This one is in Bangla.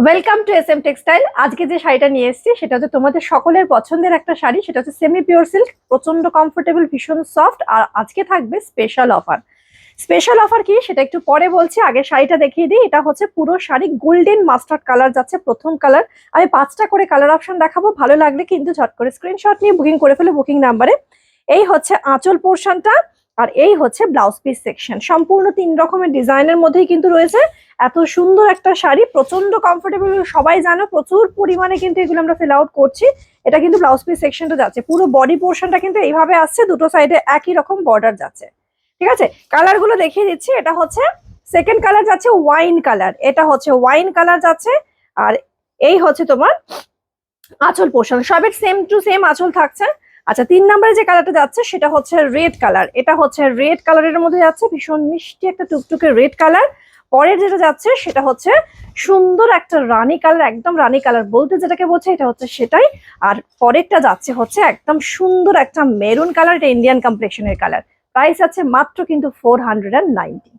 Welcome to S M textile. আজকে যে শাড়িটা নিয়ে এসেছি সেটা হচ্ছে তোমাদের সকলের পছন্দের একটা শাড়ি। সেটা হচ্ছে সেমি পিওর সিল্ক, প্রচন্ড কমফোর্টেবল, ভীষণ সফট। আর আজকে থাকবে স্পেশাল অফার। স্পেশাল অফার কি সেটা একটু পরে বলছি, আগে শাড়িটা দেখিয়ে দিই। এটা হচ্ছে পুরো শাড়ি গোল্ডেন মাস্টার্ড কালার যাচ্ছে, প্রথম কালার। আমি 5টা করে কালার অপশন দেখাবো, ভালো লাগলে কিন্তু ঝট করে স্ক্রিনশট নিয়ে বুকিং করে ফেলে বুকিং নাম্বারে। এই হচ্ছে আঁচল পোর্শনটা, আর এই হচ্ছে ব্লাউজ পিস সেকশন। সম্পূর্ণ 3 রকমের ডিজাইনের মধ্যেই কিন্তু রয়েছে। এত সুন্দর একটা শাড়ি, প্রচন্ড কমফোর্টেবল। সবাই জানো প্রচুর পরিমাণে কিন্তু এগুলো আমরা ফিল আউট করছি। এটা কিন্তু ব্লাউজ পিস সেকশনটা যাচ্ছে, পুরো বডি পোর্শনটা কিন্তু এইভাবে আসছে, দুটো সাইডে একই রকম বর্ডার যাচ্ছে। ঠিক আছে, কালার গুলো দেখিয়ে দিচ্ছি। এটা হচ্ছে সেকেন্ড কালার যাচ্ছে ওয়াইন কালার, এটা হচ্ছে ওয়াইন কালার যাচ্ছে। আর এই হচ্ছে তোমার আঁচল পোর্শন, সবের সেম টু সেম আঁচল থাকছে। আচ্ছা, 3 নম্বরে যে কালারটা যাচ্ছে সেটা হচ্ছে রেড কালার। এটা হচ্ছে রেড কালারের মধ্যে যাচ্ছে, ভীষণ মিষ্টি একটা টুকটুকে রেড কালার। পরের যেটা যাচ্ছে সেটা হচ্ছে সুন্দর একটা রানী কালার, একদম রানী কালার বলতে যেটাকে বলছে এটা হচ্ছে সেটাই। আর পরেরটা যাচ্ছে হচ্ছে একদম সুন্দর একটা মেরুন কালার, এটা ইন্ডিয়ান কমপ্লেক্সনের কালার। প্রাইস আছে মাত্র কিন্তু 490।